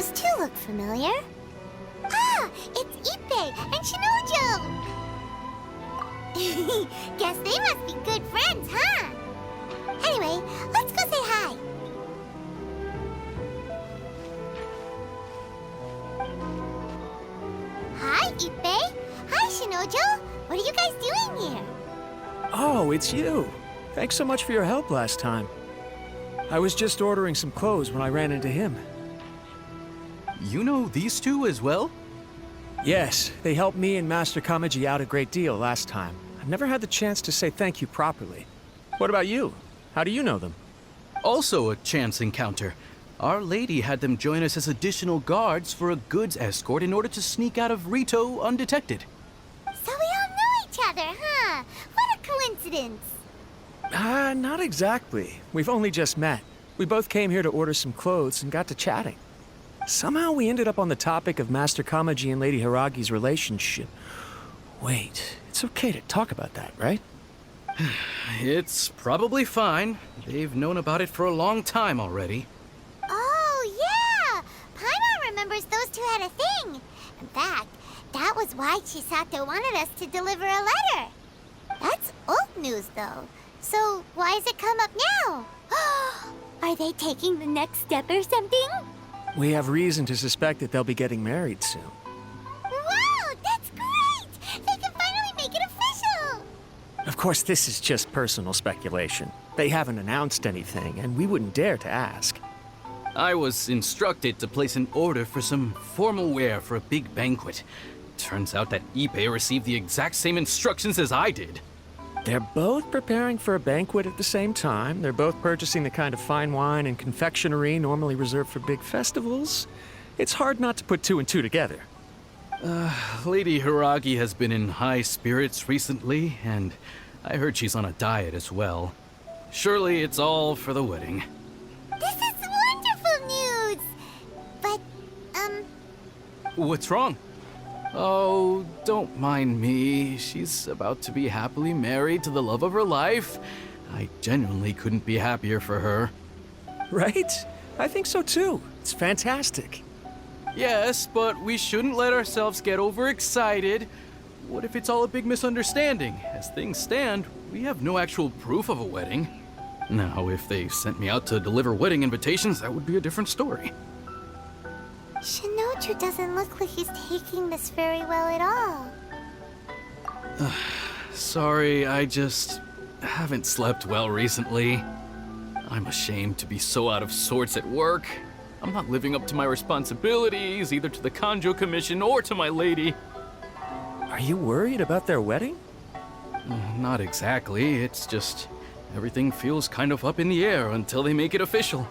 Those two look familiar. Ah, it's Ippei and Shinojo! Guess they must be good friends, huh? Anyway, let's go say hi. Hi, Ippei. Hi, Shinojo. What are you guys doing here? Oh, it's you. Thanks so much for your help last time. I was just ordering some clothes when I ran into him. You know these two as well? Yes, they helped me and Master Kamaji out a great deal last time. I've never had the chance to say thank you properly. What about you? How do you know them? Also a chance encounter. Our lady had them join us as additional guards for a goods escort in order to sneak out of Rito undetected. So we all know each other, huh? What a coincidence. Not exactly. We've only just met. We both came here to order some clothes and got to chatting. Somehow we ended up on the topic of Master Kamaji and Lady Hiragi's relationship. Wait, it's okay to talk about that, right? It's probably fine. They've known about it for a long time already. Oh, yeah! Paimon remembers those two had a thing. In fact, that was why Chisato wanted us to deliver a letter. That's old news, though. So why has it come up now? Are they taking the next step or something? We have reason to suspect that they'll be getting married soon. Wow, that's great! They can finally make it official! Of course, this is just personal speculation. They haven't announced anything, and we wouldn't dare to ask. I was instructed to place an order for some formal wear for a big banquet. Turns out that Ippei received the exact same instructions as I did. They're both preparing for a banquet at the same time. They're both purchasing the kind of fine wine and confectionery normally reserved for big festivals. It's hard not to put two and two together. Lady Hiragi has been in high spirits recently, and I heard she's on a diet as well. Surely it's all for the wedding. This is wonderful news! But, What's wrong? Oh, don't mind me. She's about to be happily married to the love of her life. I genuinely couldn't be happier for her. Right? I think so too. It's fantastic. Yes, but we shouldn't let ourselves get overexcited. What if it's all a big misunderstanding? As things stand, we have no actual proof of a wedding. Now, if they sent me out to deliver wedding invitations, that would be a different story. Shinoju doesn't look like he's taking this very well at all. Sorry, I just haven't slept well recently. I'm ashamed to be so out of sorts at work. I'm not living up to my responsibilities, either to the Kanjo Commission or to my lady. Are you worried about their wedding? Not exactly, it's just everything feels kind of up in the air until they make it official.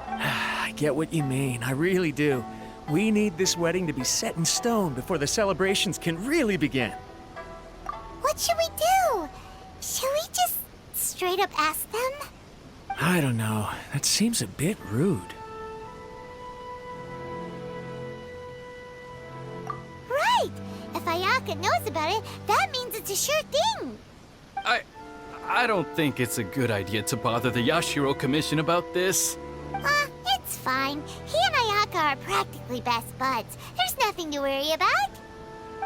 I get what you mean, I really do. We need this wedding to be set in stone before the celebrations can really begin. What should we do? Should we just straight up ask them? I don't know, that seems a bit rude. Right! If Ayaka knows about it, that means it's a sure thing! I don't think it's a good idea to bother the Yashiro Commission about this. It's fine. He and Ayaka are practically best buds. There's nothing to worry about.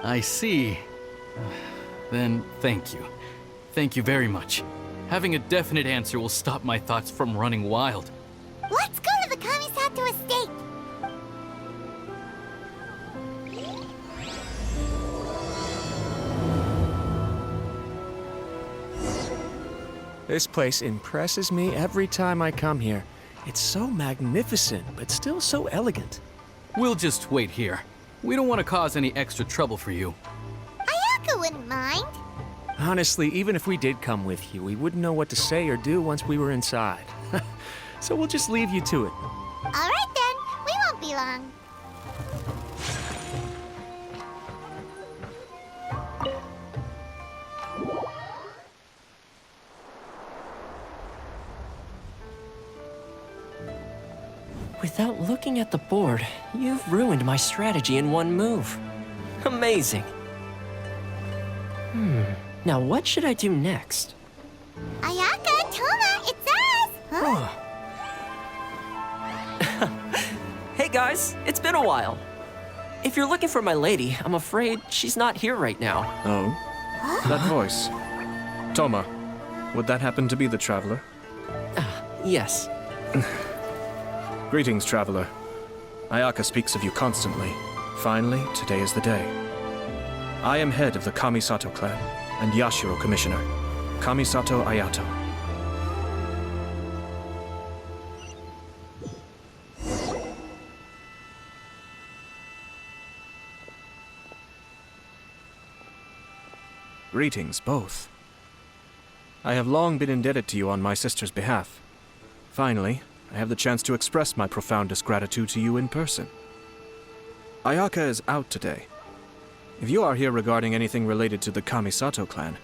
I see. Then thank you. Thank you very much. Having a definite answer will stop my thoughts from running wild. Let's go to the Kamisato estate! This place impresses me every time I come here. It's so magnificent, but still so elegant. We'll just wait here. We don't want to cause any extra trouble for you. Ayaka wouldn't mind. Honestly, even if we did come with you, we wouldn't know what to say or do once we were inside. So we'll just leave you to it. All right then, we won't be long. Without looking at the board, you've ruined my strategy in one move. Amazing. Now what should I do next? Ayaka, Toma, it's us! Huh? Hey guys! guys. It's been a while. If you're looking for my lady, I'm afraid she's not here right now. Oh? That voice. Toma, would that happen to be the traveler? Yes. Greetings, traveler. Ayaka speaks of you constantly. Finally, today is the day. I am head of the Kamisato clan and Yashiro commissioner, Kamisato Ayato. Greetings, both. I have long been indebted to you on my sister's behalf. Finally, I have the chance to express my profoundest gratitude to you in person. Ayaka is out today. If you are here regarding anything related to the Kamisato clan,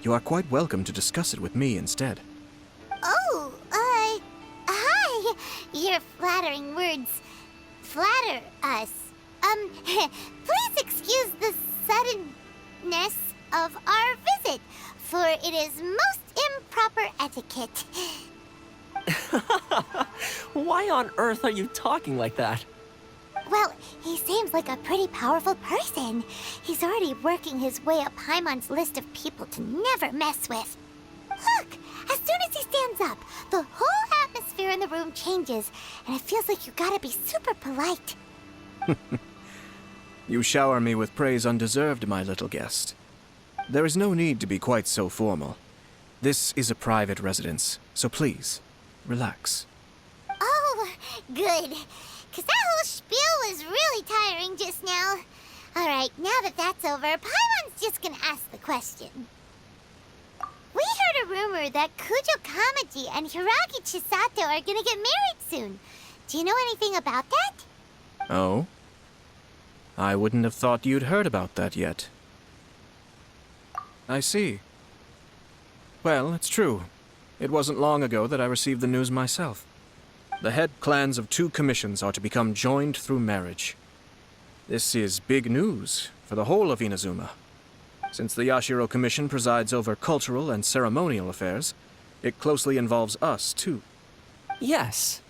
you are quite welcome to discuss it with me instead. Oh, hi. Your flattering words flatter us. Please excuse the suddenness of our visit, for it is most improper etiquette. Why on earth are you talking like that? Well, he seems like a pretty powerful person. He's already working his way up Paimon's list of people to never mess with. Look, as soon as he stands up, the whole atmosphere in the room changes, and it feels like you gotta be super polite. You shower me with praise undeserved, my little guest. There is no need to be quite so formal. This is a private residence, so please, relax. Oh, good. 'Cause that whole spiel was really tiring just now. Alright, now that that's over, Paimon's just gonna ask the question. We heard a rumor that Kujo Kamaji and Hiragi Chisato are gonna get married soon. Do you know anything about that? Oh? I wouldn't have thought you'd heard about that yet. I see. Well, it's true. It wasn't long ago that I received the news myself. The head clans of 2 commissions are to become joined through marriage. This is big news for the whole of Inazuma. Since the Yashiro Commission presides over cultural and ceremonial affairs, it closely involves us, too. Yes.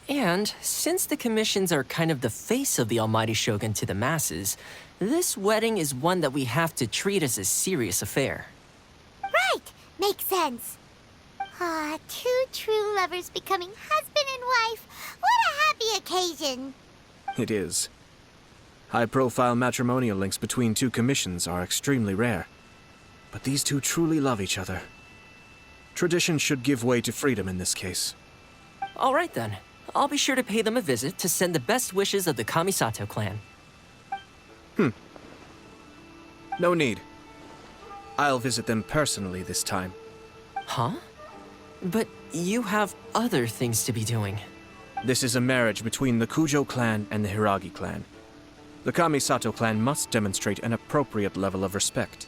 And since the commissions are kind of the face of the Almighty Shogun to the masses, this wedding is one that we have to treat as a serious affair. Right, makes sense. Ah, 2 true lovers becoming husband and wife. What a happy occasion. It is. High-profile matrimonial links between 2 commissions are extremely rare. But these 2 truly love each other. Tradition should give way to freedom in this case. All right then. I'll be sure to pay them a visit to send the best wishes of the Kamisato clan. No need. I'll visit them personally this time. Huh? But you have other things to be doing. This is a marriage between the Kujo clan and the Hiragi clan. The Kamisato clan must demonstrate an appropriate level of respect.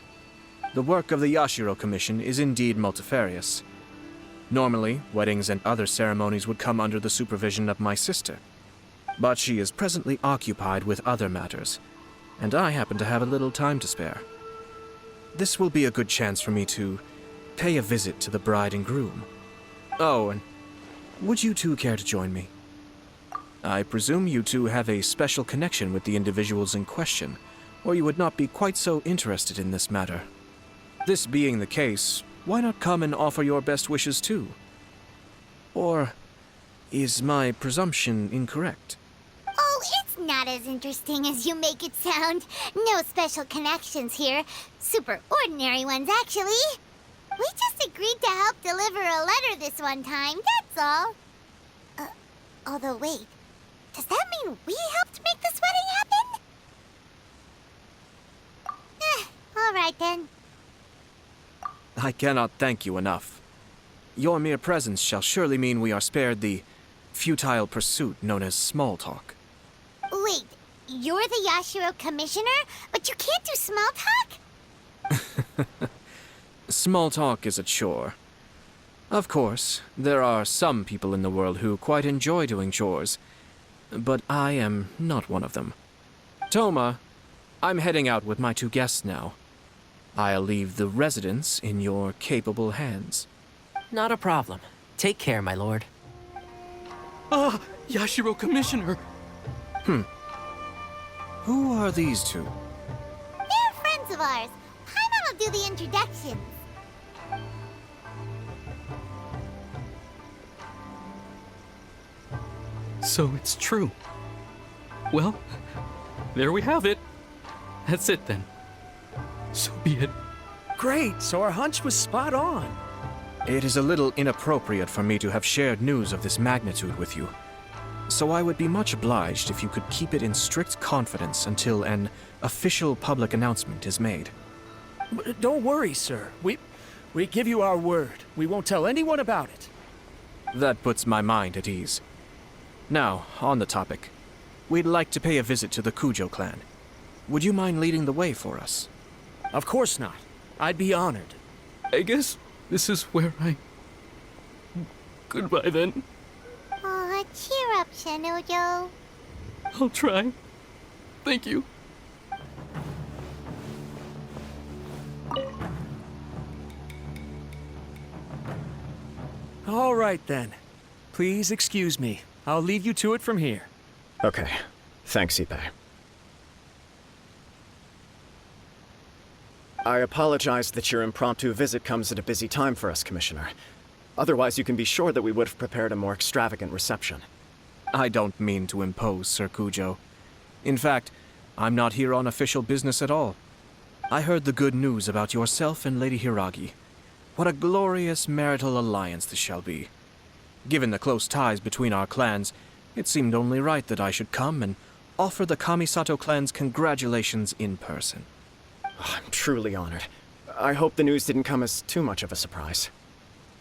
The work of the Yashiro Commission is indeed multifarious. Normally, weddings and other ceremonies would come under the supervision of my sister. But she is presently occupied with other matters, and I happen to have a little time to spare. This will be a good chance for me to pay a visit to the bride and groom. Oh, and would you 2 care to join me? I presume you 2 have a special connection with the individuals in question, or you would not be quite so interested in this matter. This being the case, why not come and offer your best wishes too? Or is my presumption incorrect? Oh, it's not as interesting as you make it sound. No special connections here. Super ordinary ones, actually. We just agreed to help deliver a letter this one time, that's all. Although wait, does that mean we helped make this wedding happen? All right then. I cannot thank you enough. Your mere presence shall surely mean we are spared the futile pursuit known as small talk. Wait, you're the Yashiro Commissioner, but you can't do small talk? Small talk is a chore. Of course, there are some people in the world who quite enjoy doing chores, but I am not one of them. Toma, I'm heading out with my 2 guests now. I'll leave the residence in your capable hands. Not a problem. Take care, my lord. Ah, Yashiro Commissioner! Who are these two? They're friends of ours. Paimon will do the introductions. So it's true. Well, there we have it. That's it then. So be it. Great, so our hunch was spot on. It is a little inappropriate for me to have shared news of this magnitude with you. So I would be much obliged if you could keep it in strict confidence until an official public announcement is made. Don't worry, sir. We give you our word. We won't tell anyone about it. That puts my mind at ease. Now, on the topic. We'd like to pay a visit to the Kujo clan. Would you mind leading the way for us? Of course not. I'd be honored. I guess this is where I... Goodbye then. Aw, cheer up, Shanojo. I'll try. Thank you. All right, then. Please excuse me. I'll leave you to it from here. Okay. Thanks, Ippei. I apologize that your impromptu visit comes at a busy time for us, Commissioner. Otherwise, you can be sure that we would have prepared a more extravagant reception. I don't mean to impose, Sir Kujo. In fact, I'm not here on official business at all. I heard the good news about yourself and Lady Hiragi. What a glorious marital alliance this shall be. Given the close ties between our clans, it seemed only right that I should come and offer the Kamisato clan's congratulations in person. I'm truly honored. I hope the news didn't come as too much of a surprise.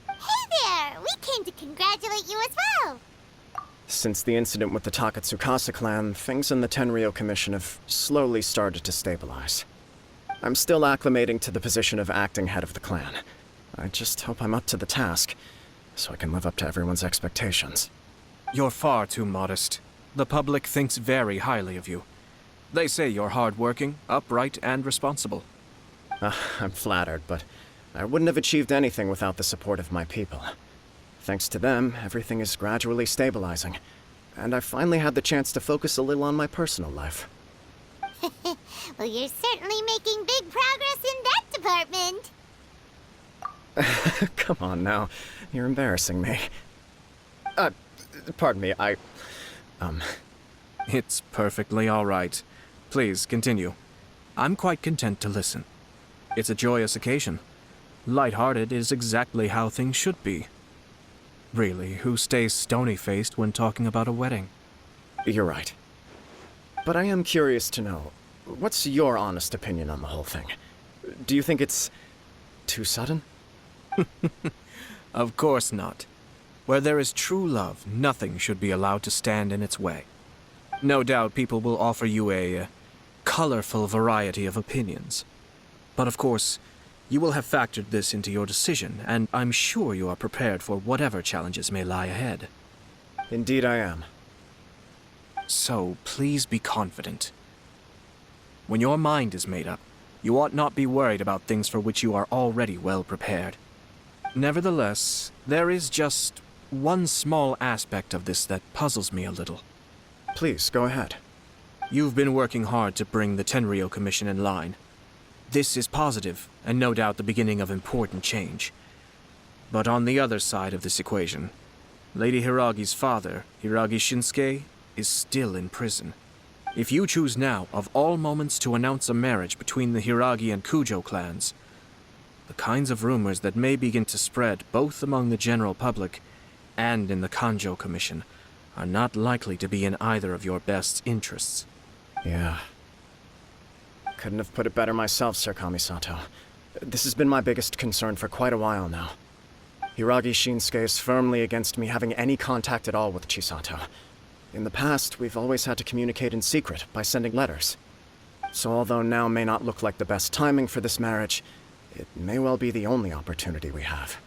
Hey there! We came to congratulate you as well! Since the incident with the Takatsukasa clan, things in the Tenryou Commission have slowly started to stabilize. I'm still acclimating to the position of acting head of the clan. I just hope I'm up to the task, so I can live up to everyone's expectations. You're far too modest. The public thinks very highly of you. They say you're hardworking, upright, and responsible. I'm flattered, but I wouldn't have achieved anything without the support of my people. Thanks to them, everything is gradually stabilizing, and I finally had the chance to focus a little on my personal life. Well, you're certainly making big progress in that department. Come on now, you're embarrassing me. Pardon me, It's perfectly all right. Please, continue. I'm quite content to listen. It's a joyous occasion. Light-hearted is exactly how things should be. Really, who stays stony-faced when talking about a wedding? You're right. But I am curious to know, what's your honest opinion on the whole thing? Do you think it's too sudden? Of course not. Where there is true love, nothing should be allowed to stand in its way. No doubt people will offer you a colorful variety of opinions. But of course, you will have factored this into your decision, and I'm sure you are prepared for whatever challenges may lie ahead. Indeed I am. So, please be confident. When your mind is made up, you ought not be worried about things for which you are already well prepared. Nevertheless, there is just one small aspect of this that puzzles me a little. Please, go ahead. You've been working hard to bring the Tenryou Commission in line. This is positive, and no doubt the beginning of important change. But on the other side of this equation, Lady Hiragi's father, Hiragi Shinsuke, is still in prison. If you choose now, of all moments, to announce a marriage between the Hiragi and Kujo clans, the kinds of rumors that may begin to spread both among the general public and in the Kanjo Commission are not likely to be in either of your best interests. Yeah. Couldn't have put it better myself, Sir Kamisato. This has been my biggest concern for quite a while now. Hiragi Shinsuke is firmly against me having any contact at all with Chisato. In the past, we've always had to communicate in secret by sending letters. So although now may not look like the best timing for this marriage, it may well be the only opportunity we have.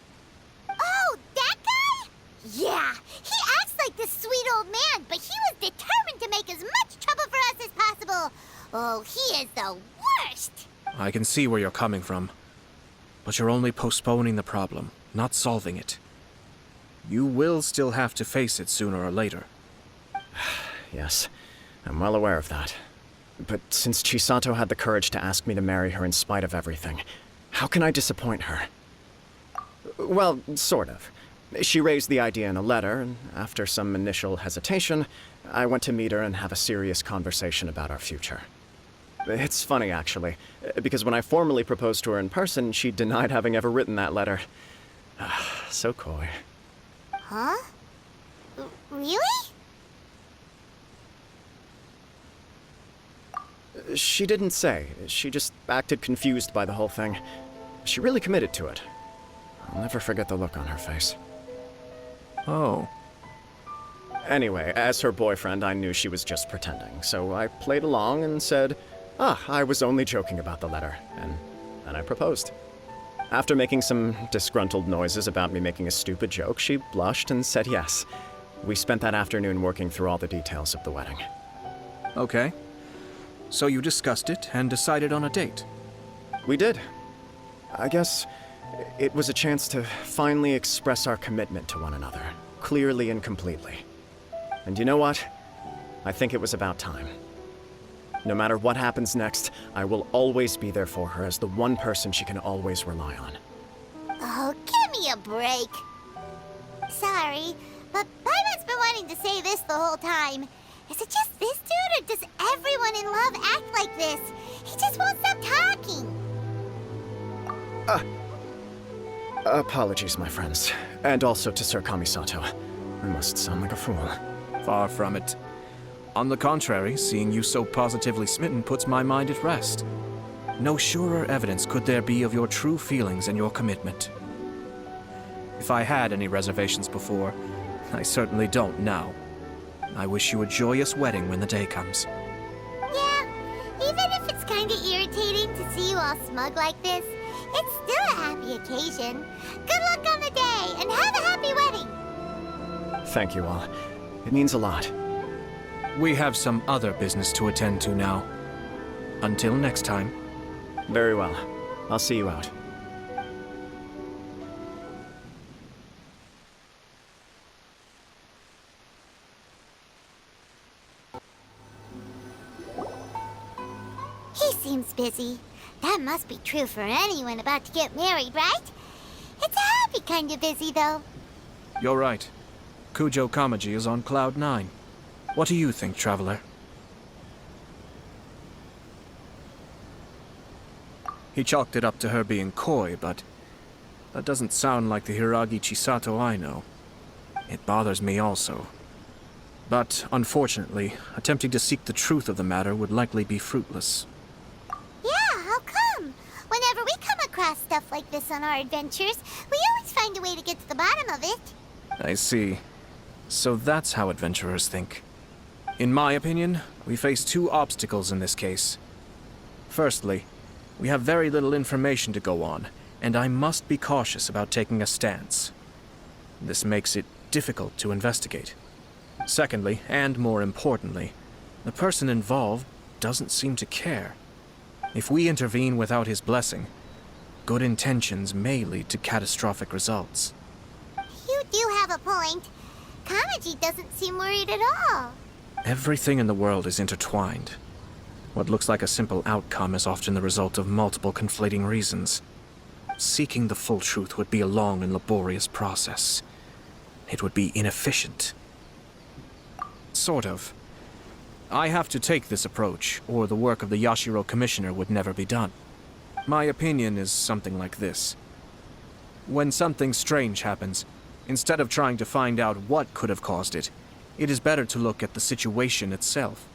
Oh, that guy? Yeah, he acts like this sweet old man, but he was determined to make as much trouble for us as possible. Oh, he is the worst! I can see where you're coming from, but you're only postponing the problem, not solving it. You will still have to face it sooner or later. Yes. I'm well aware of that. But since Chisato had the courage to ask me to marry her in spite of everything, how can I disappoint her? Well, sort of. She raised the idea in a letter, and after some initial hesitation, I went to meet her and have a serious conversation about our future. It's funny, actually, because when I formally proposed to her in person, she denied having ever written that letter. So coy. Huh? Really? She didn't say. She just acted confused by the whole thing. She really committed to it. I'll never forget the look on her face. Oh. Anyway, as her boyfriend, I knew she was just pretending, so I played along and said, I was only joking about the letter, and then I proposed. After making some disgruntled noises about me making a stupid joke, she blushed and said yes. We spent that afternoon working through all the details of the wedding. Okay. So you discussed it and decided on a date? We did. I guess it was a chance to finally express our commitment to one another, clearly and completely. And you know what? I think it was about time. No matter what happens next, I will always be there for her as the one person she can always rely on. Oh, give me a break. Sorry, but Paimon's been wanting to say this the whole time. Is it just this dude, or does everyone in love act like this? He just won't stop talking. Apologies, my friends. And also to Sir Kamisato. I must sound like a fool. Far from it. On the contrary, seeing you so positively smitten puts my mind at rest. No surer evidence could there be of your true feelings and your commitment. If I had any reservations before, I certainly don't now. I wish you a joyous wedding when the day comes. Yeah, even if it's kinda irritating to see you all smug like this, it's still a happy occasion. Good luck on the day, and have a happy wedding! Thank you all. It means a lot. We have some other business to attend to now. Until next time. Very well. I'll see you out. He seems busy. That must be true for anyone about to get married, right? It's a happy kind of busy, though. You're right. Kujo Kamaji is on Cloud 9. What do you think, Traveler? He chalked it up to her being coy, but that doesn't sound like the Hiragi Chisato I know. It bothers me also. But, unfortunately, attempting to seek the truth of the matter would likely be fruitless. Yeah, how come? Whenever we come across stuff like this on our adventures, we always find a way to get to the bottom of it. I see. So that's how adventurers think. In my opinion, we face two obstacles in this case. Firstly, we have very little information to go on, and I must be cautious about taking a stance. This makes it difficult to investigate. Secondly, and more importantly, the person involved doesn't seem to care. If we intervene without his blessing, good intentions may lead to catastrophic results. You do have a point. Kamaji doesn't seem worried at all. Everything in the world is intertwined. What looks like a simple outcome is often the result of multiple conflating reasons. Seeking the full truth would be a long and laborious process. It would be inefficient. Sort of. I have to take this approach, or the work of the Yashiro Commissioner would never be done. My opinion is something like this. When something strange happens, instead of trying to find out what could have caused it, it is better to look at the situation itself.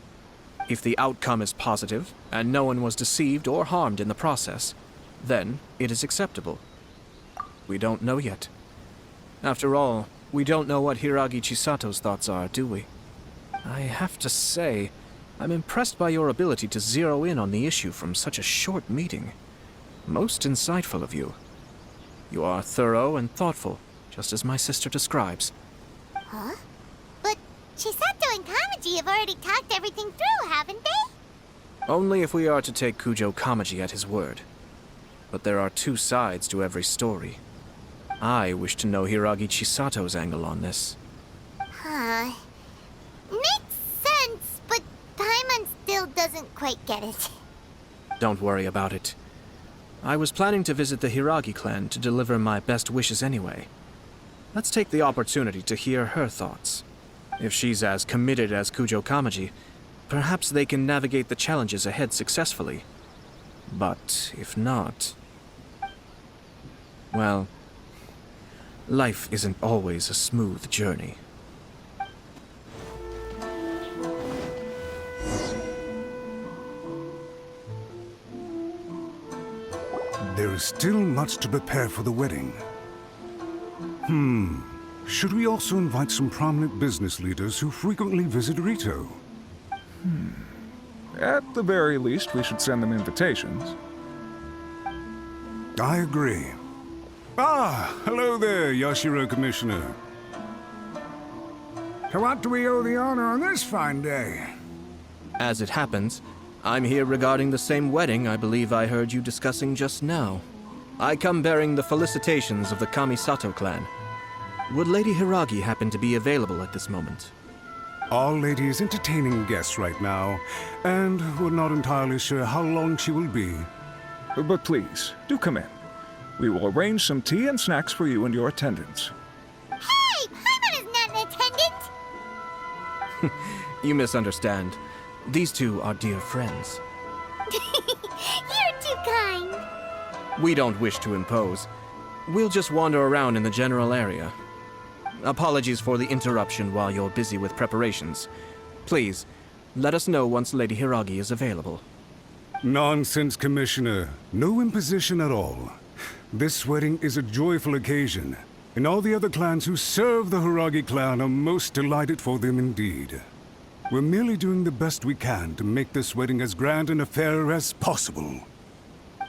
If the outcome is positive, and no one was deceived or harmed in the process, then it is acceptable. We don't know yet. After all, we don't know what Hiragi Chisato's thoughts are, do we? I have to say, I'm impressed by your ability to zero in on the issue from such a short meeting. Most insightful of you. You are thorough and thoughtful, just as my sister describes. Huh? But Chisato and Kamaji have already talked everything through, haven't they? Only if we are to take Kujo Kamaji at his word. But there are two sides to every story. I wish to know Hiragi Chisato's angle on this. Huh. Makes sense, but quite get it. Don't worry about it. I was planning to visit the Hiragi clan to deliver my best wishes anyway. Let's take the opportunity to hear her thoughts. If she's as committed as Kujo Kamaji, perhaps they can navigate the challenges ahead successfully. But if not... well, life isn't always a smooth journey. There is still much to prepare for the wedding. Should we also invite some prominent business leaders who frequently visit Rito? At the very least, we should send them invitations. I agree. Ah, hello there, Yashiro Commissioner. To what do we owe the honor on this fine day? As it happens, I'm here regarding the same wedding I believe I heard you discussing just now. I come bearing the felicitations of the Kamisato clan. Would Lady Hiragi happen to be available at this moment? Our lady is entertaining guests right now, and we're not entirely sure how long she will be. But please, do come in. We will arrange some tea and snacks for you and your attendants. Hey, Paimon is not an attendant! You misunderstand. These two are dear friends. You're too kind. We don't wish to impose. We'll just wander around in the general area. Apologies for the interruption while you're busy with preparations. Please, let us know once Lady Hiragi is available. Nonsense, Commissioner. No imposition at all. This wedding is a joyful occasion, and all the other clans who serve the Hiragi clan are most delighted for them indeed. We're merely doing the best we can to make this wedding as grand an affair as possible.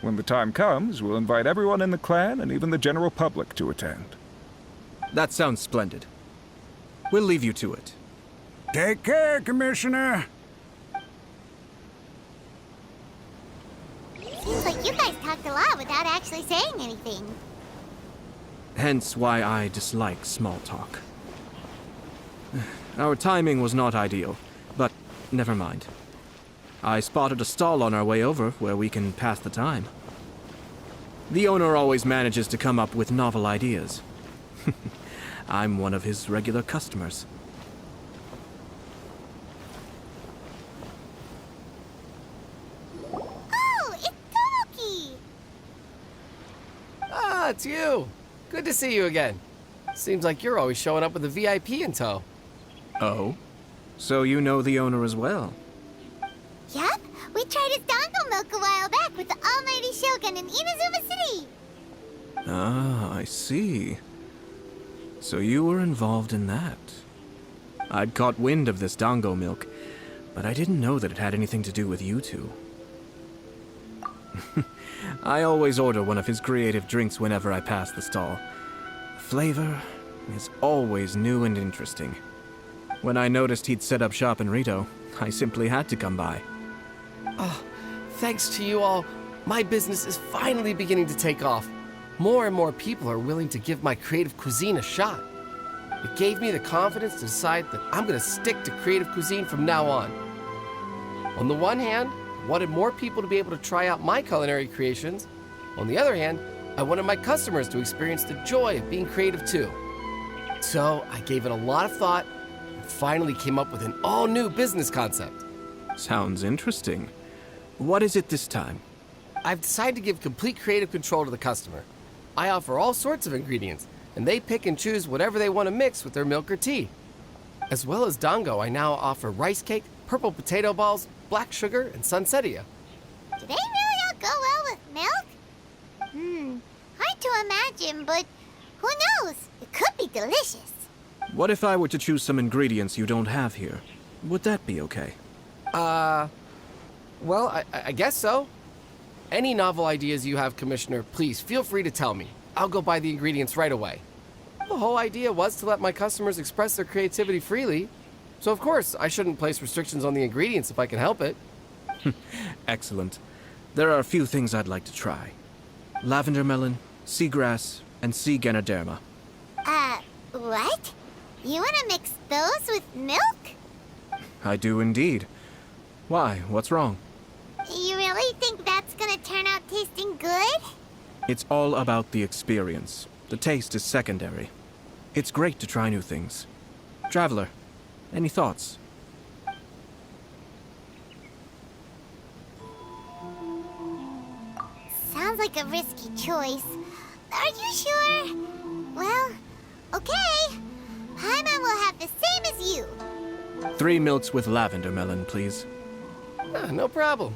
When the time comes, we'll invite everyone in the clan and even the general public to attend. That sounds splendid. We'll leave you to it. Take care, Commissioner. Seems like you guys talked a lot without actually saying anything. Hence why I dislike small talk. Our timing was not ideal, but never mind. I spotted a stall on our way over where we can pass the time. The owner always manages to come up with novel ideas. I'm one of his regular customers. Oh, it's Tomoki! Ah, it's you. Good to see you again. Seems like you're always showing up with a VIP in tow. Oh? So you know the owner as well? Yup, we tried his dango milk a while back with the almighty Shogun in Inazuma City. Ah, I see. So you were involved in that. I'd caught wind of this dango milk, but I didn't know that it had anything to do with you two. I always order one of his creative drinks whenever I pass the stall. The flavor is always new and interesting. When I noticed he'd set up shop in Rito, I simply had to come by. Thanks to you all, my business is finally beginning to take off. More and more people are willing to give my creative cuisine a shot. It gave me the confidence to decide that I'm going to stick to creative cuisine from now on. On the one hand, I wanted more people to be able to try out my culinary creations. On the other hand, I wanted my customers to experience the joy of being creative too. So I gave it a lot of thought and finally came up with an all-new business concept. Sounds interesting. What is it this time? I've decided to give complete creative control to the customer. I offer all sorts of ingredients, and they pick and choose whatever they want to mix with their milk or tea. As well as dango, I now offer rice cake, purple potato balls, black sugar, and sunsettia. Do they really all go well with milk? Hard to imagine, but who knows? It could be delicious. What if I were to choose some ingredients you don't have here? Would that be okay? Well, I guess so. Any novel ideas you have, Commissioner, please feel free to tell me. I'll go buy the ingredients right away. The whole idea was to let my customers express their creativity freely. So of course, I shouldn't place restrictions on the ingredients if I can help it. Excellent. There are a few things I'd like to try. Lavender melon, seagrass, and sea ganoderma. What? You want to mix those with milk? I do indeed. Why? What's wrong? really think that's gonna turn out tasting good? It's all about the experience. The taste is secondary. It's great to try new things. Traveler, any thoughts? Sounds like a risky choice. Are you sure? Well, okay. Paimon will have the same as you. 3 milks with lavender melon, please. No problem.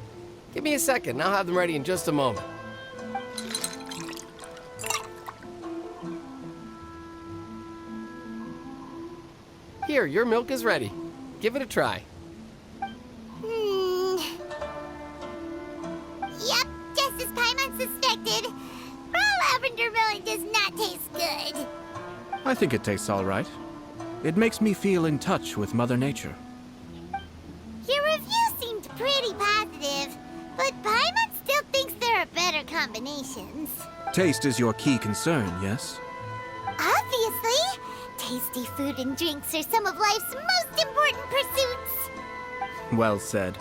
Give me a second, I'll have them ready in just a moment. Here, your milk is ready. Give it a try. Yep, just as Paimon suspected. Raw lavender melon does not taste good. I think it tastes all right. It makes me feel in touch with Mother Nature. Your review seemed pretty positive, but Paimon still thinks there are better combinations. Taste is your key concern, yes? Obviously! Tasty food and drinks are some of life's most important pursuits. Well said.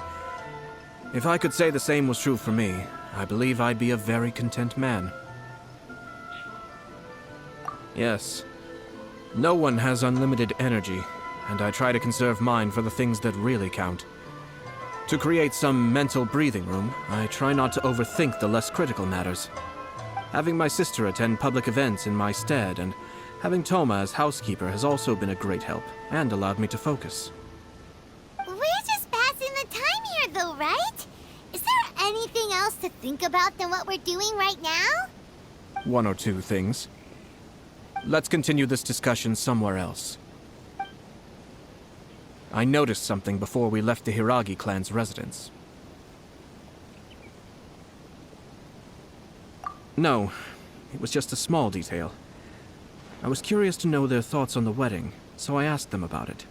If I could say the same was true for me, I believe I'd be a very content man. Yes. No one has unlimited energy, and I try to conserve mine for the things that really count. To create some mental breathing room, I try not to overthink the less critical matters. Having my sister attend public events in my stead and having Toma as housekeeper has also been a great help and allowed me to focus. We're just passing the time here though, right? Is there anything else to think about than what we're doing right now? 1 or 2 things. Let's continue this discussion somewhere else. I noticed something before we left the Hiragi clan's residence. No, it was just a small detail. I was curious to know their thoughts on the wedding, so I asked them about it.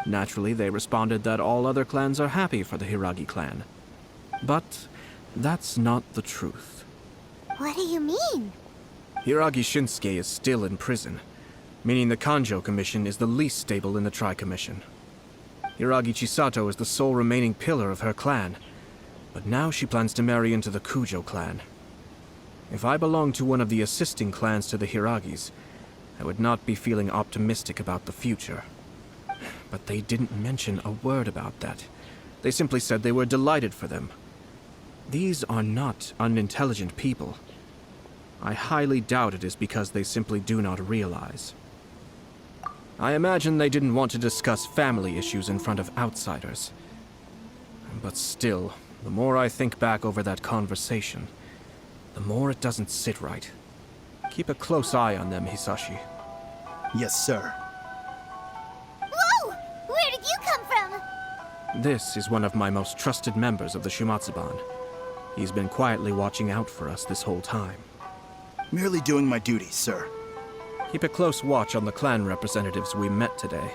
Naturally, they responded that all other clans are happy for the Hiragi clan. But that's not the truth. What do you mean? Hiragi Shinsuke is still in prison, meaning the Kanjo Commission is the least stable in the Tri-Commission. Hiragi Chisato is the sole remaining pillar of her clan, but now she plans to marry into the Kujo clan. If I belonged to one of the assisting clans to the Hiragis, I would not be feeling optimistic about the future. But they didn't mention a word about that. They simply said they were delighted for them. These are not unintelligent people. I highly doubt it is because they simply do not realize. I imagine they didn't want to discuss family issues in front of outsiders. But still, the more I think back over that conversation, the more it doesn't sit right. Keep a close eye on them, Hisashi. Yes, sir. Whoa! Where did you come from? This is one of my most trusted members of the Shumatsuban. He's been quietly watching out for us this whole time. Merely doing my duty, sir. Keep a close watch on the clan representatives we met today.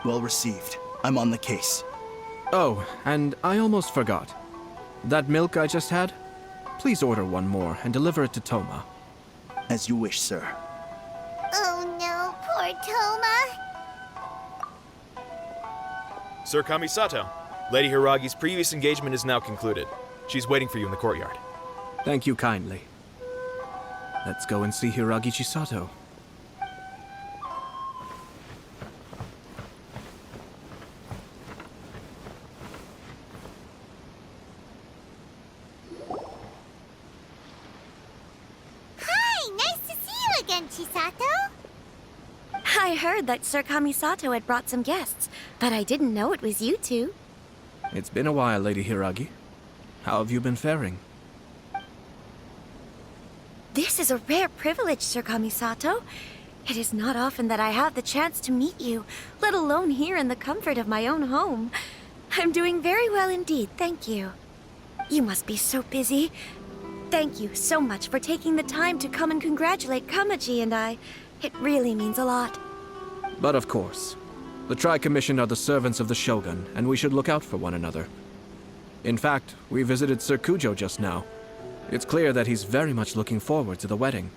Well received. I'm on the case. Oh, and I almost forgot. That milk I just had? Please order one more and deliver it to Toma. As you wish, sir. Oh no, poor Toma. Sir Kamisato, Lady Hiragi's previous engagement is now concluded. She's waiting for you in the courtyard. Thank you kindly. Let's go and see Hiragi Chisato. Hi, nice to see you again, Chisato. I heard that Sir Kamisato had brought some guests, but I didn't know it was you two. It's been a while, Lady Hiragi. How have you been faring? This is a rare privilege, Sir Kamisato. It is not often that I have the chance to meet you, let alone here in the comfort of my own home. I'm doing very well indeed, thank you. You must be so busy. Thank you so much for taking the time to come and congratulate Kamaji and I. It really means a lot. But of course. The Tri-Commission are the servants of the Shogun, and we should look out for one another. In fact, we visited Sir Kujo just now. It's clear that he's very much looking forward to the wedding.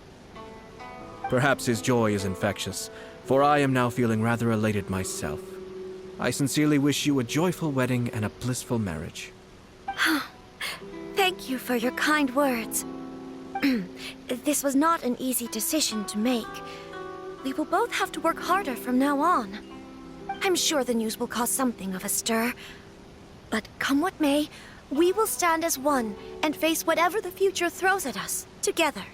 Perhaps his joy is infectious, for I am now feeling rather elated myself. I sincerely wish you a joyful wedding and a blissful marriage. Thank you for your kind words. This was not an easy decision to make. We will both have to work harder from now on. I'm sure the news will cause something of a stir. But come what may, we will stand as one and face whatever the future throws at us, together.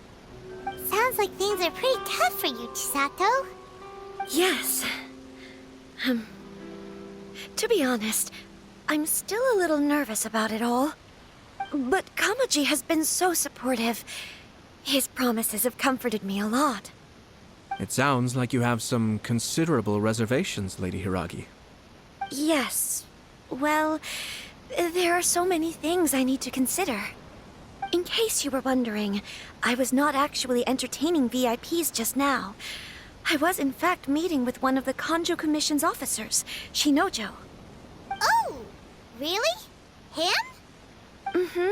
Sounds like things are pretty tough for you, Chisato. Yes. To be honest, I'm still a little nervous about it all. But Kamaji has been so supportive. His promises have comforted me a lot. It sounds like you have some considerable reservations, Lady Hiragi. Yes. Well, there are so many things I need to consider. In case you were wondering, I was not actually entertaining VIPs just now. I was in fact meeting with one of the Kanjo Commission's officers, Shinojo. Oh, really? Him? Mm-hmm.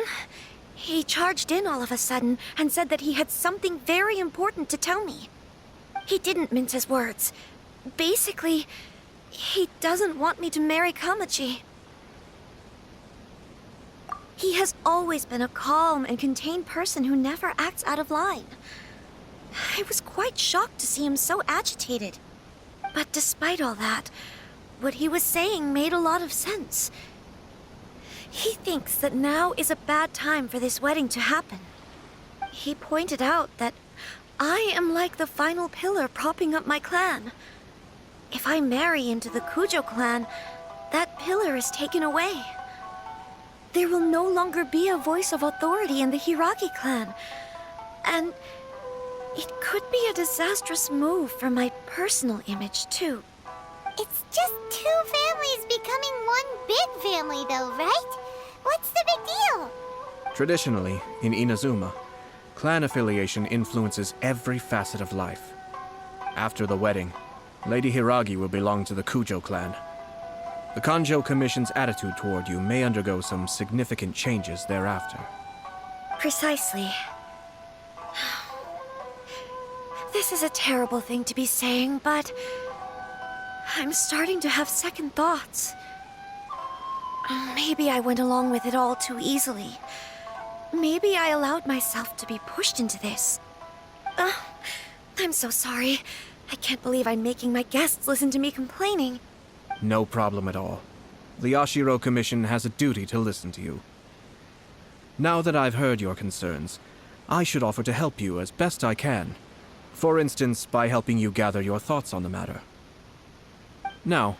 He charged in all of a sudden and said that he had something very important to tell me. He didn't mince his words. Basically, he doesn't want me to marry Kamaji. He has always been a calm and contained person who never acts out of line. I was quite shocked to see him so agitated. But despite all that, what he was saying made a lot of sense. He thinks that now is a bad time for this wedding to happen. He pointed out that I am like the final pillar propping up my clan. If I marry into the Kujo clan, that pillar is taken away. There will no longer be a voice of authority in the Hiragi clan. And it could be a disastrous move for my personal image, too. It's just two families becoming one big family, though, right? What's the big deal? Traditionally, in Inazuma, clan affiliation influences every facet of life. After the wedding, Lady Hiragi will belong to the Kujo clan. The Kanjo Commission's attitude toward you may undergo some significant changes thereafter. Precisely. This is a terrible thing to be saying, but I'm starting to have second thoughts. Maybe I went along with it all too easily. Maybe I allowed myself to be pushed into this. I'm so sorry. I can't believe I'm making my guests listen to me complaining. No problem at all. The Ashiro Commission has a duty to listen to you. Now that I've heard your concerns, I should offer to help you as best I can. For instance, by helping you gather your thoughts on the matter. Now,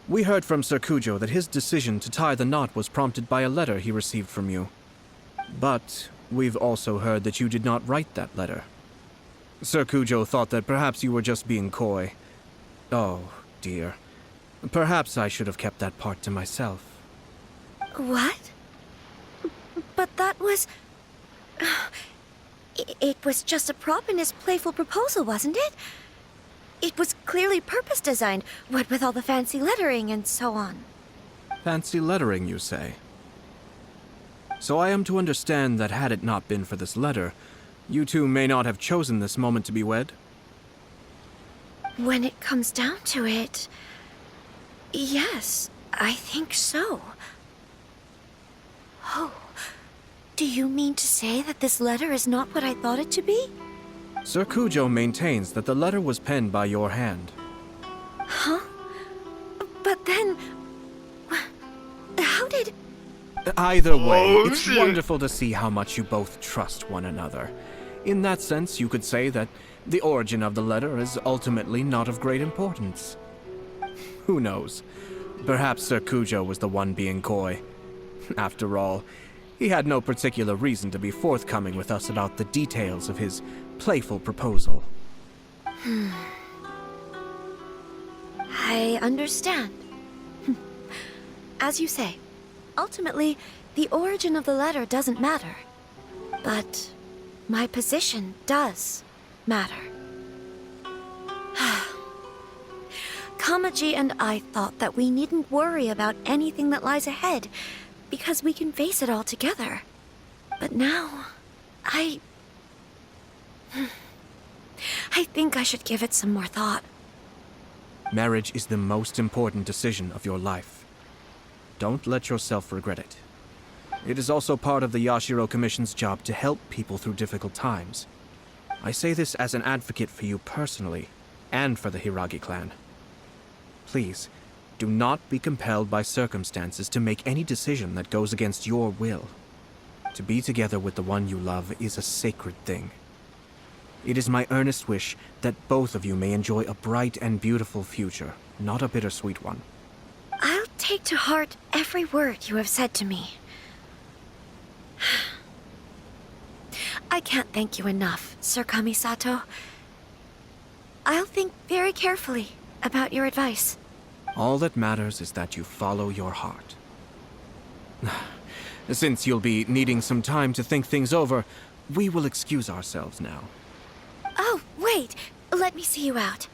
we heard from Sir Kujo that his decision to tie the knot was prompted by a letter he received from you. But we've also heard that you did not write that letter. Sir Kujo thought that perhaps you were just being coy. Oh, dear. Perhaps I should have kept that part to myself. What? But that was... It was just a prop in his playful proposal, wasn't it? It was clearly purpose-designed, what with all the fancy lettering and so on. Fancy lettering, you say? So I am to understand that had it not been for this letter, you two may not have chosen this moment to be wed? When it comes down to it... yes, I think so. Oh, do you mean to say that this letter is not what I thought it to be? Sir Kujo maintains that the letter was penned by your hand. Huh? But then... how did... Either way, it's wonderful to see how much you both trust one another. In that sense, you could say that the origin of the letter is ultimately not of great importance. Who knows? Perhaps Sir Kujo was the one being coy. After all, he had no particular reason to be forthcoming with us about the details of his playful proposal. I understand. As you say, ultimately, the origin of the letter doesn't matter. But my position does matter. Kamaji and I thought that we needn't worry about anything that lies ahead, because we can face it all together. But now, I think I should give it some more thought. Marriage is the most important decision of your life. Don't let yourself regret it. It is also part of the Yashiro Commission's job to help people through difficult times. I say this as an advocate for you personally, and for the Hiragi clan. Please, do not be compelled by circumstances to make any decision that goes against your will. To be together with the one you love is a sacred thing. It is my earnest wish that both of you may enjoy a bright and beautiful future, not a bittersweet one. I'll take to heart every word you have said to me. I can't thank you enough, Sir Kamisato. I'll think very carefully about your advice. All that matters is that you follow your heart. Since you'll be needing some time to think things over, we will excuse ourselves now. Oh, wait. Let me see you out.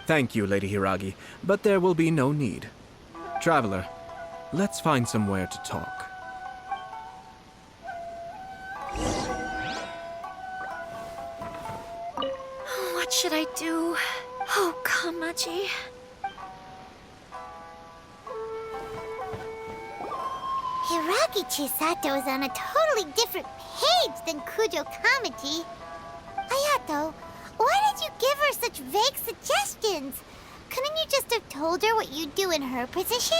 Thank you, Lady Hiragi, but there will be no need. Traveler, let's find somewhere to talk. What should I do? Oh, Kamaji. Hiragi Chisato is on a totally different page than Kujo Kamaji. Ayato, why did you give her such vague suggestions? Couldn't you just have told her what you'd do in her position?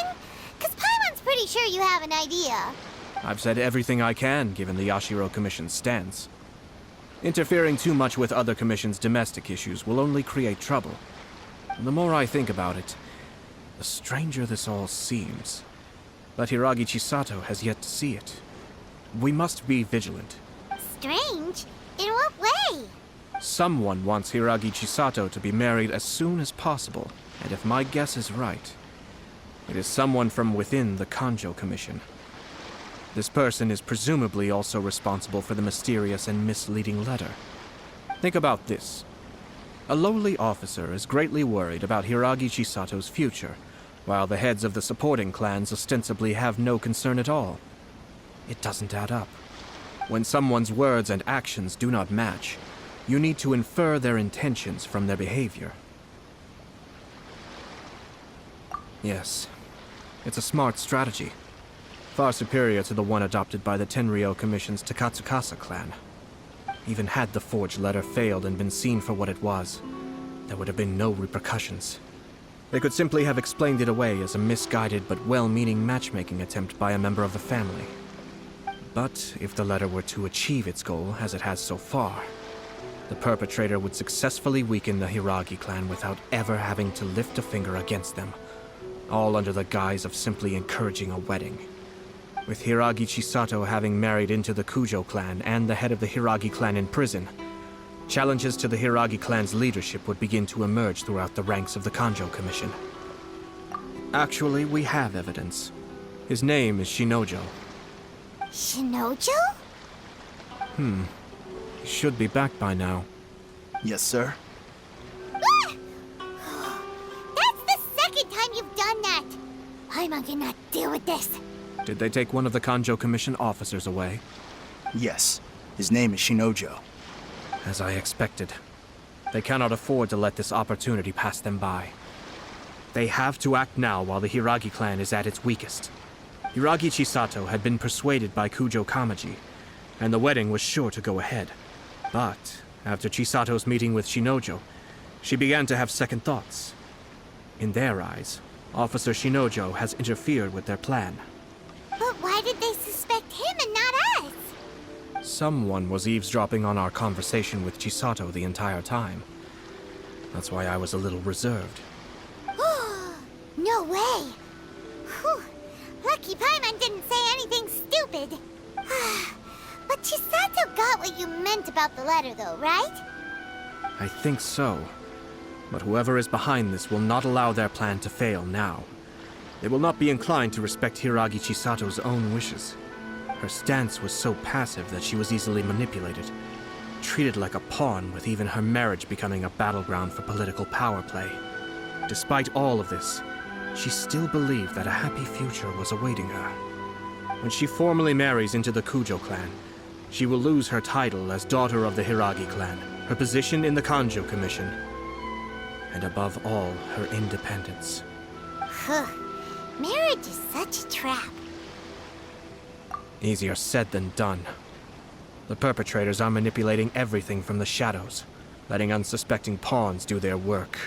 Because Paimon's pretty sure you have an idea. I've said everything I can, given the Yashiro Commission's stance. Interfering too much with other commission's domestic issues will only create trouble. The more I think about it, the stranger this all seems. But Hiragi Chisato has yet to see it. We must be vigilant. Strange? In what way? Someone wants Hiragi Chisato to be married as soon as possible, and if my guess is right, it is someone from within the Kanjo Commission. This person is presumably also responsible for the mysterious and misleading letter. Think about this. A lowly officer is greatly worried about Hiragi Chisato's future, while the heads of the supporting clans ostensibly have no concern at all. It doesn't add up. When someone's words and actions do not match, you need to infer their intentions from their behavior. Yes, it's a smart strategy. Far superior to the one adopted by the Tenryou Commission's Takatsukasa clan. Even had the forged letter failed and been seen for what it was, there would have been no repercussions. They could simply have explained it away as a misguided but well-meaning matchmaking attempt by a member of the family. But if the letter were to achieve its goal, as it has so far, the perpetrator would successfully weaken the Hiragi clan without ever having to lift a finger against them, all under the guise of simply encouraging a wedding. With Hiragi Chisato having married into the Kujo clan and the head of the Hiragi clan in prison, challenges to the Hiragi clan's leadership would begin to emerge throughout the ranks of the Kanjo Commission. Actually, we have evidence. His name is Shinojo. Shinojo? He should be back by now. Yes, sir. Ah! That's the second time you've done that! Paimon cannot deal with this. Did they take one of the Kanjo Commission officers away? Yes. His name is Shinojo. As I expected. They cannot afford to let this opportunity pass them by. They have to act now while the Hiragi clan is at its weakest. Hiragi Chisato had been persuaded by Kujo Kamaji, and the wedding was sure to go ahead. But after Chisato's meeting with Shinojo, she began to have second thoughts. In their eyes, Officer Shinojo has interfered with their plan. But why did they suspect him and not us? Someone was eavesdropping on our conversation with Chisato the entire time. That's why I was a little reserved. No way! Whew. Lucky Paimon didn't say anything stupid. But Chisato got what you meant about the letter, though, right? I think so. But whoever is behind this will not allow their plan to fail now. They will not be inclined to respect Hiragi Chisato's own wishes. Her stance was so passive that she was easily manipulated, treated like a pawn, with even her marriage becoming a battleground for political power play. Despite all of this, she still believed that a happy future was awaiting her. When she formally marries into the Kujo clan, she will lose her title as daughter of the Hiragi clan, her position in the Kanjo Commission, and above all, her independence. Marriage is such a trap. Easier said than done. The perpetrators are manipulating everything from the shadows, letting unsuspecting pawns do their work.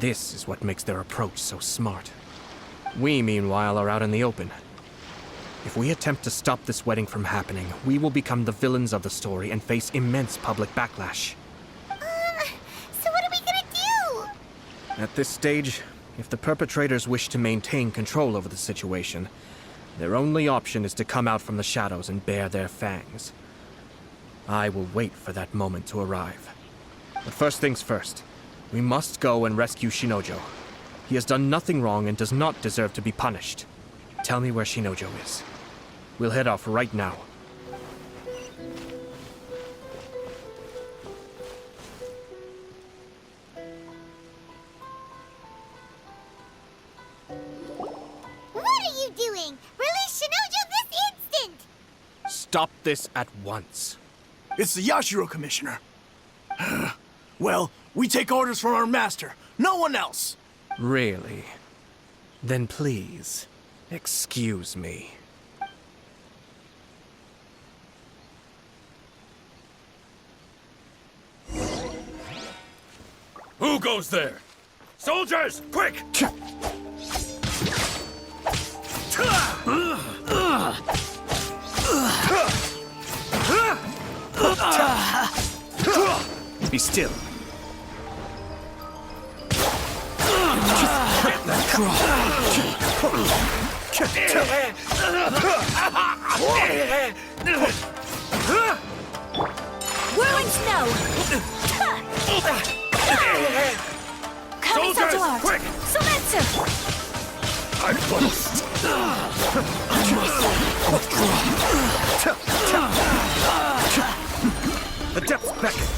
This is what makes their approach so smart. We, meanwhile, are out in the open. If we attempt to stop this wedding from happening, we will become the villains of the story and face immense public backlash. So what are we gonna do? At this stage, if the perpetrators wish to maintain control over the situation, their only option is to come out from the shadows and bare their fangs. I will wait for that moment to arrive. But first things first, we must go and rescue Shinojo. He has done nothing wrong and does not deserve to be punished. Tell me where Shinojo is. We'll head off right now. What are you doing? Release Shinojo this instant! Stop this at once. It's the Yashiro Commissioner. Well, we take orders from our master. No one else. Really? Then please, excuse me. Who goes there? Soldiers, quick! Be still. Whirling snow! Soldiers, Kamisato art! quick! Sumetsu! I must. The depths beckon.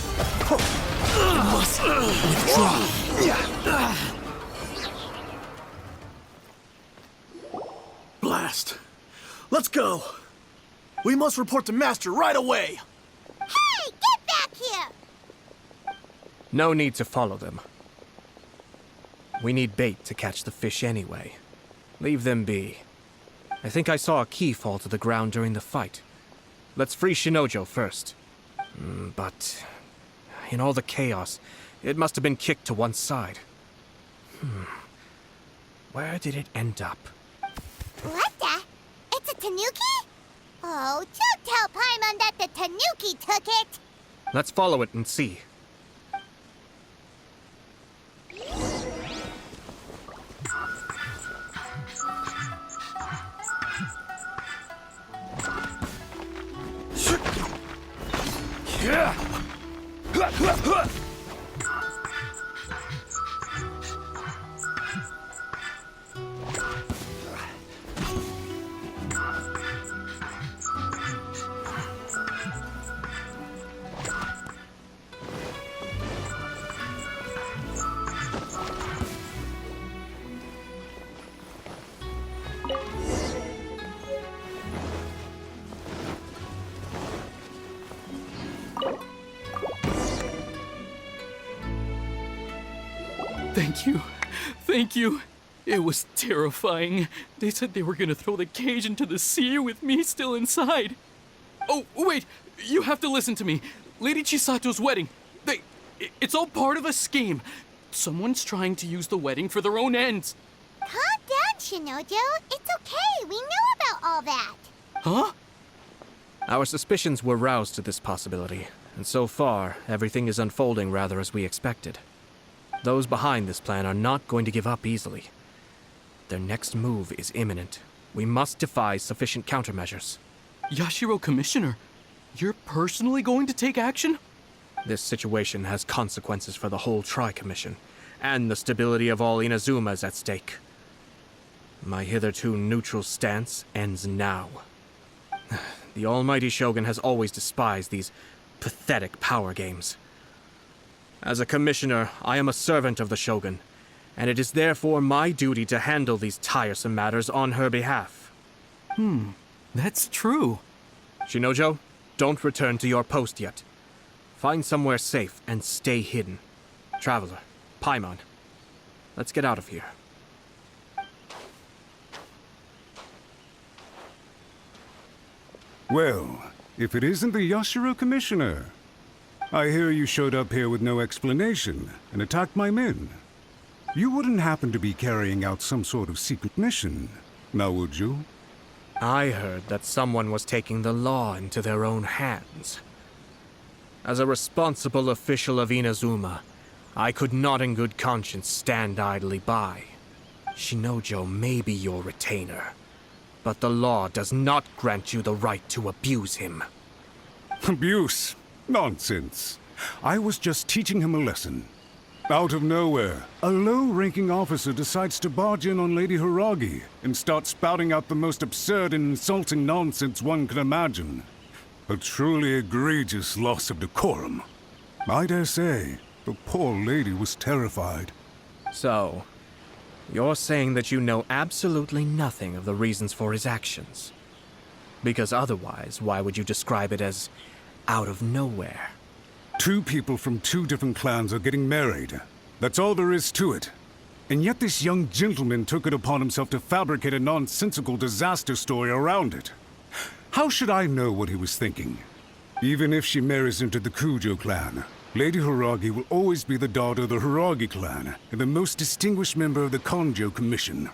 Blast. Let's go. We must report to Master right away. Hey, get back here! No need to follow them. We need bait to catch the fish anyway. Leave them be. I think I saw a key fall to the ground during the fight. Let's free Shinojo first. But in all the chaos, it must have been kicked to one side. Where did it end up? What the? It's a tanuki? Oh, don't tell Paimon that the tanuki took it! Let's follow it and see. Thank you. Thank you. It was terrifying. They said they were gonna throw the cage into the sea with me still inside. Oh, wait. You have to listen to me. Lady Chisato's wedding. It's all part of a scheme. Someone's trying to use the wedding for their own ends. Calm down, Shinojo. It's okay. We know about all that. Huh? Our suspicions were roused to this possibility, and so far, everything is unfolding rather as we expected. Those behind this plan are not going to give up easily. Their next move is imminent. We must devise sufficient countermeasures. Yashiro Commissioner, you're personally going to take action? This situation has consequences for the whole Tri-Commission, and the stability of all Inazuma is at stake. My hitherto neutral stance ends now. The almighty Shogun has always despised these pathetic power games. As a commissioner, I am a servant of the Shogun, and it is therefore my duty to handle these tiresome matters on her behalf. That's true. Shinojo, don't return to your post yet. Find somewhere safe and stay hidden. Traveler, Paimon, let's get out of here. Well, if it isn't the Yashiro Commissioner. I hear you showed up here with no explanation and attacked my men. You wouldn't happen to be carrying out some sort of secret mission, now would you? I heard that someone was taking the law into their own hands. As a responsible official of Inazuma, I could not in good conscience stand idly by. Shinojo may be your retainer, but the law does not grant you the right to abuse him. Abuse? Nonsense. I was just teaching him a lesson. Out of nowhere, a low-ranking officer decides to barge in on Lady Hiragi and start spouting out the most absurd and insulting nonsense one can imagine. A truly egregious loss of decorum. I dare say, the poor lady was terrified. So, you're saying that you know absolutely nothing of the reasons for his actions? Because otherwise, why would you describe it as out of nowhere? Two people from two different clans are getting married. That's all there is to it. And yet this young gentleman took it upon himself to fabricate a nonsensical disaster story around it. How should I know what he was thinking? Even if she marries into the Kujo clan, Lady Hiragi will always be the daughter of the Hiragi clan and the most distinguished member of the Kanjo Commission.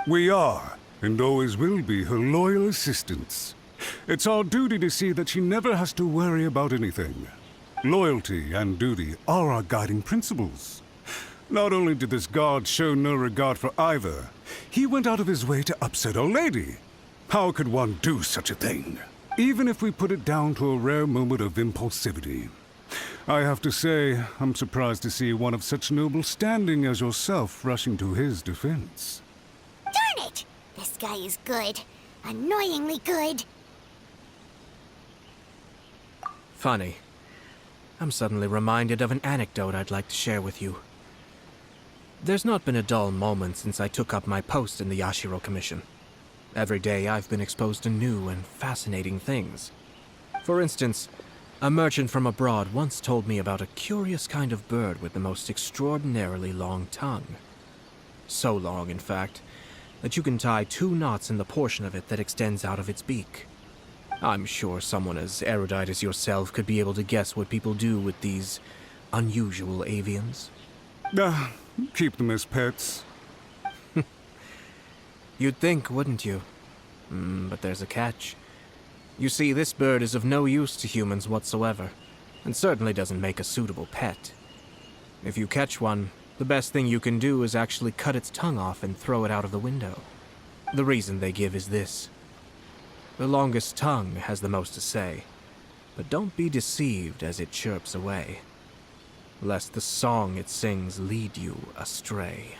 We are, and always will be, her loyal assistants. It's our duty to see that she never has to worry about anything. Loyalty and duty are our guiding principles. Not only did this guard show no regard for either, he went out of his way to upset our lady. How could one do such a thing? Even if we put it down to a rare moment of impulsivity. I have to say, I'm surprised to see one of such noble standing as yourself rushing to his defense. Darn it! This guy is good. Annoyingly good. Funny. I'm suddenly reminded of an anecdote I'd like to share with you. There's not been a dull moment since I took up my post in the Yashiro Commission. Every day I've been exposed to new and fascinating things. For instance, a merchant from abroad once told me about a curious kind of bird with the most extraordinarily long tongue. So long, in fact, that you can tie 2 knots in the portion of it that extends out of its beak. I'm sure someone as erudite as yourself could be able to guess what people do with these unusual avians. Keep them as pets. You'd think, wouldn't you? But there's a catch. You see, this bird is of no use to humans whatsoever, and certainly doesn't make a suitable pet. If you catch one, the best thing you can do is actually cut its tongue off and throw it out of the window. The reason they give is this. The longest tongue has the most to say, but don't be deceived as it chirps away, lest the song it sings lead you astray.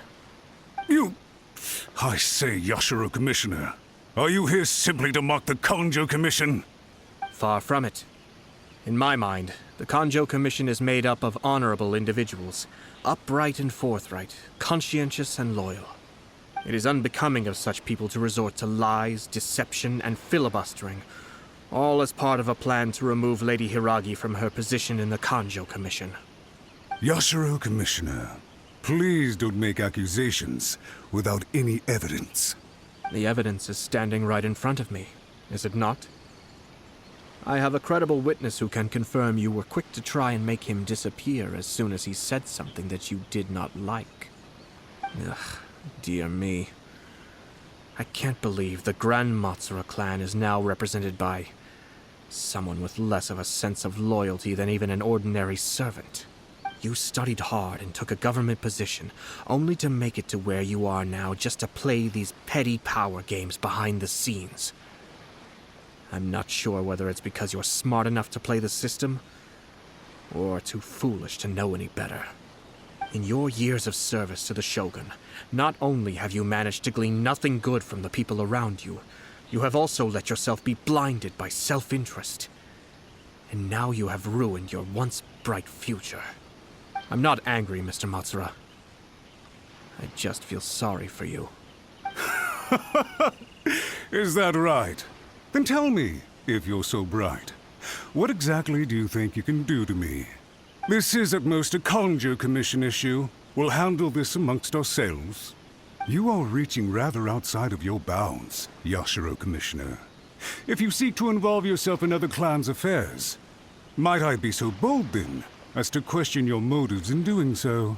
I say, Yashiro Commissioner, are you here simply to mock the Kanjo Commission? Far from it. In my mind, the Kanjo Commission is made up of honorable individuals, upright and forthright, conscientious and loyal. It is unbecoming of such people to resort to lies, deception, and filibustering, all as part of a plan to remove Lady Hiragi from her position in the Kanjo Commission. Yashiro Commissioner, please don't make accusations without any evidence. The evidence is standing right in front of me, is it not? I have a credible witness who can confirm you were quick to try and make him disappear as soon as he said something that you did not like. Ugh. Dear me. I can't believe the Grand Matsura clan is now represented by someone with less of a sense of loyalty than even an ordinary servant. You studied hard and took a government position, only to make it to where you are now just to play these petty power games behind the scenes. I'm not sure whether it's because you're smart enough to play the system, or too foolish to know any better. In your years of service to the Shogun, not only have you managed to glean nothing good from the people around you, you have also let yourself be blinded by self-interest. And now you have ruined your once bright future. I'm not angry, Mr. Matsura. I just feel sorry for you. Is that right? Then tell me, if you're so bright, what exactly do you think you can do to me? This is at most a Kanjo Commission issue. We'll handle this amongst ourselves. You are reaching rather outside of your bounds, Yashiro Commissioner. if you seek to involve yourself in other clans' affairs. Might I be so bold, then, as to question your motives in doing so?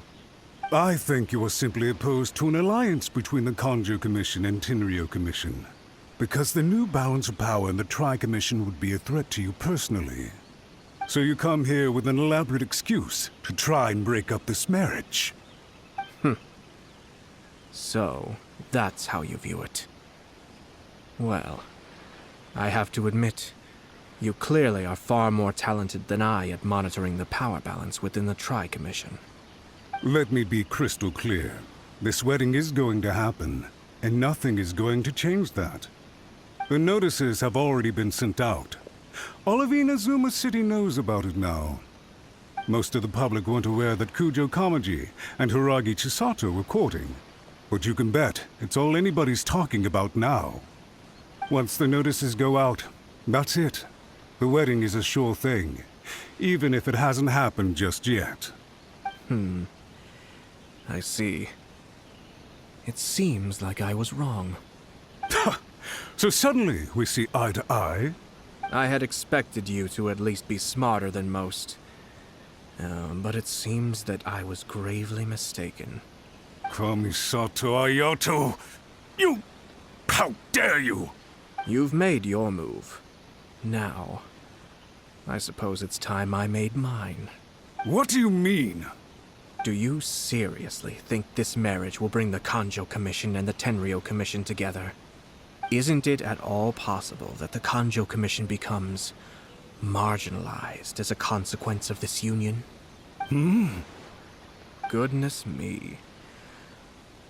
I think you are simply opposed to an alliance between the Conjo Commission and Tenryo Commission, because the new balance of power in the Tri-Commission would be a threat to you personally. So you come here with an elaborate excuse to try and break up this marriage. So, that's how you view it. Well, I have to admit, you clearly are far more talented than I at monitoring the power balance within the Tri-Commission. Let me be crystal clear. This wedding is going to happen, and nothing is going to change that. The notices have already been sent out. All of Inazuma City knows about it now. Most of the public weren't aware that Kujo Kamaji and Hiragi Chisato were courting. But you can bet it's all anybody's talking about now. Once the notices go out, that's it. The wedding is a sure thing, even if it hasn't happened just yet. I see. It seems like I was wrong. So suddenly we see eye to eye? I had expected you to at least be smarter than most. But it seems that I was gravely mistaken. Kamisato Ayato! You... How dare you! You've made your move. Now, I suppose it's time I made mine. What do you mean? Do you seriously think this marriage will bring the Conjo Commission and the Tenryo Commission together? Isn't it at all possible that the Conjo Commission becomes marginalized as a consequence of this union? Goodness me.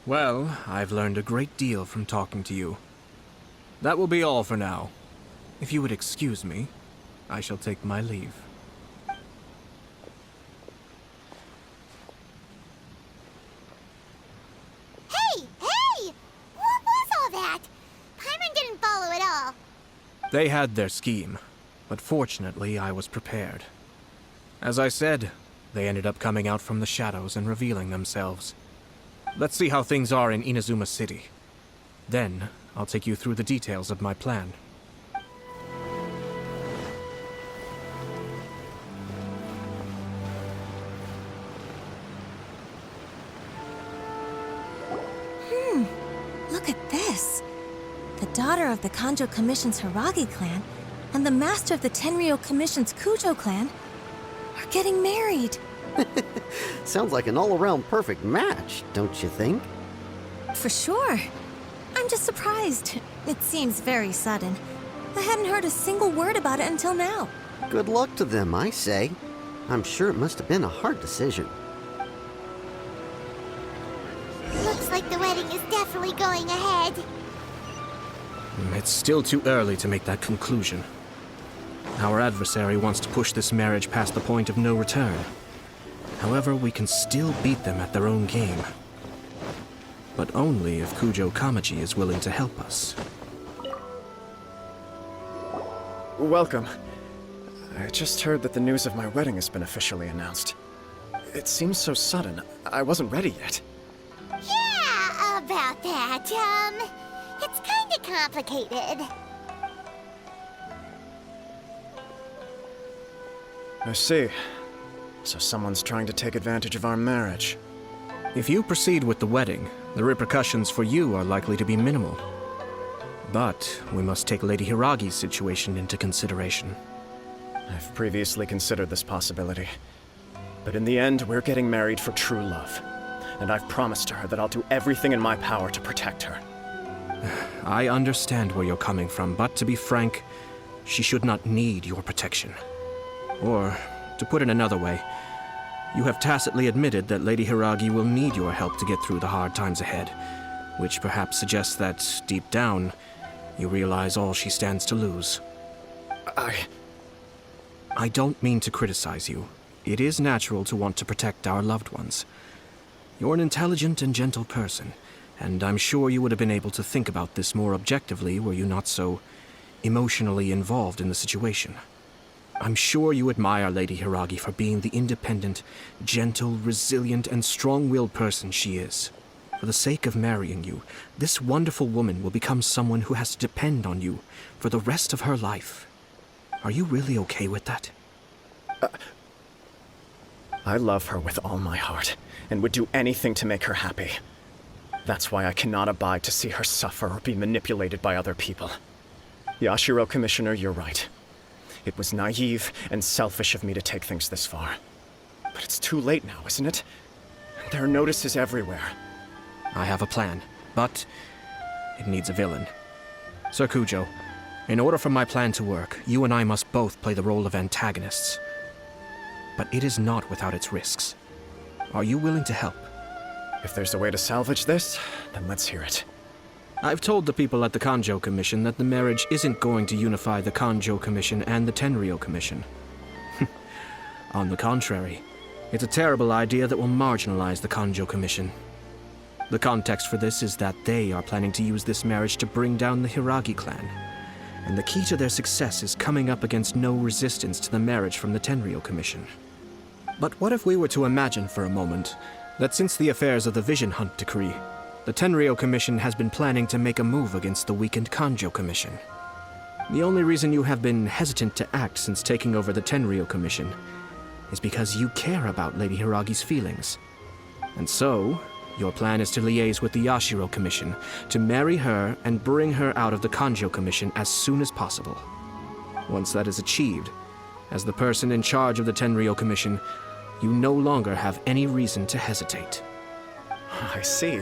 Well, I've learned a great deal from talking to you. That will be all for now. If you would excuse me, I shall take my leave. Hey! What was all that? Paimon didn't follow at all. They had their scheme, but fortunately I was prepared. As I said, they ended up coming out from the shadows and revealing themselves. Let's see how things are in Inazuma City. Then, I'll take you through the details of my plan. Look at this. The daughter of the Conjo Commission's Hiragi clan and the master of the Tenryo Commission's Kujo clan are getting married. Sounds like an all-around perfect match, don't you think? For sure. I'm just surprised. It seems very sudden. I hadn't heard a single word about it until now. Good luck to them, I say. I'm sure it must have been a hard decision. Looks like the wedding is definitely going ahead. It's still too early to make that conclusion. Our adversary wants to push this marriage past the point of no return. However, we can still beat them at their own game. But only if Kujo Kamaji is willing to help us. Welcome. I just heard that the news of my wedding has been officially announced. It seems so sudden. I wasn't ready yet. Yeah, about that. It's kinda complicated. I see. So someone's trying to take advantage of our marriage. If you proceed with the wedding, the repercussions for you are likely to be minimal. But we must take Lady Hiragi's situation into consideration. I've previously considered this possibility. But in the end, we're getting married for true love. And I've promised her that I'll do everything in my power to protect her. I understand where you're coming from, but to be frank, she should not need your protection. Or, to put it another way, you have tacitly admitted that Lady Hiragi will need your help to get through the hard times ahead, which perhaps suggests that, deep down, you realize all she stands to lose. I don't mean to criticize you. It is natural to want to protect our loved ones. You're an intelligent and gentle person, and I'm sure you would have been able to think about this more objectively were you not so emotionally involved in the situation. I'm sure you admire Lady Hiragi for being the independent, gentle, resilient, and strong-willed person she is. for the sake of marrying you, this wonderful woman will become someone who has to depend on you for the rest of her life. Are you really okay with that? I love her with all my heart, and would do anything to make her happy. That's why I cannot abide to see her suffer or be manipulated by other people. Yashiro, Commissioner, you're right. It was naive and selfish of me to take things this far. But it's too late now, isn't it? There are notices everywhere. I have a plan, but it needs a villain. Sir Kujo, in order for my plan to work, you and I must both play the role of antagonists. But it is not without its risks. Are you willing to help? If there's a way to salvage this, then let's hear it. I've told the people at the Kanjo Commission that the marriage isn't going to unify the Kanjo Commission and the Tenryou Commission. On the contrary, it's a terrible idea that will marginalize the Kanjo Commission. The context for this is that they are planning to use this marriage to bring down the Hiragi clan. And the key to their success is coming up against no resistance to the marriage from the Tenryou Commission. But what if we were to imagine for a moment that since the affairs of the Vision Hunt Decree, the Tenryou Commission has been planning to make a move against the weakened Kanjo Commission? The only reason you have been hesitant to act since taking over the Tenryou Commission is because you care about Lady Hiragi's feelings. And so, your plan is to liaise with the Yashiro Commission to marry her and bring her out of the Kanjo Commission as soon as possible. Once that is achieved, as the person in charge of the Tenryou Commission, you no longer have any reason to hesitate. I see.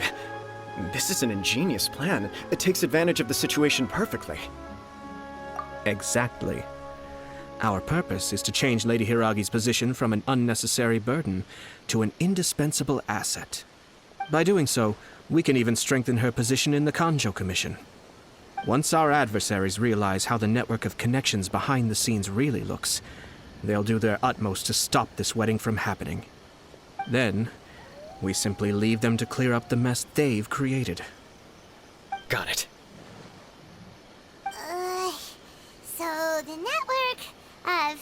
This is an ingenious plan. It takes advantage of the situation perfectly. Exactly. Our purpose is to change Lady Hiragi's position from an unnecessary burden to an indispensable asset. By doing so, we can even strengthen her position in the Kanjo Commission. Once our adversaries realize how the network of connections behind the scenes really looks, they'll do their utmost to stop this wedding from happening. Then, we simply leave them to clear up the mess they've created. Got it. So the network of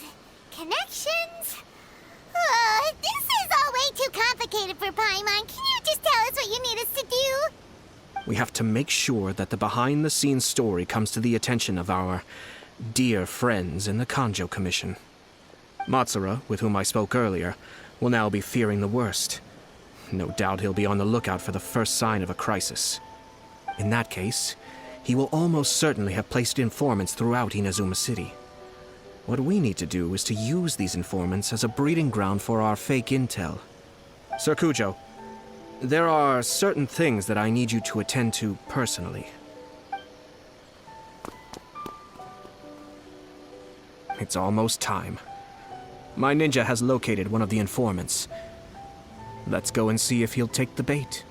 connections? This is all way too complicated for Paimon. Can you just tell us what you need us to do? We have to make sure that the behind-the-scenes story comes to the attention of our dear friends in the Kanjo Commission. Matsura, with whom I spoke earlier, will now be fearing the worst. No doubt he'll be on the lookout for the first sign of a crisis. In that case, he will almost certainly have placed informants throughout Inazuma City. What we need to do is to use these informants as a breeding ground for our fake intel. Sir Kujo, there are certain things that I need you to attend to personally. It's almost time. My ninja has located one of the informants. Let's go and see if he'll take the bait.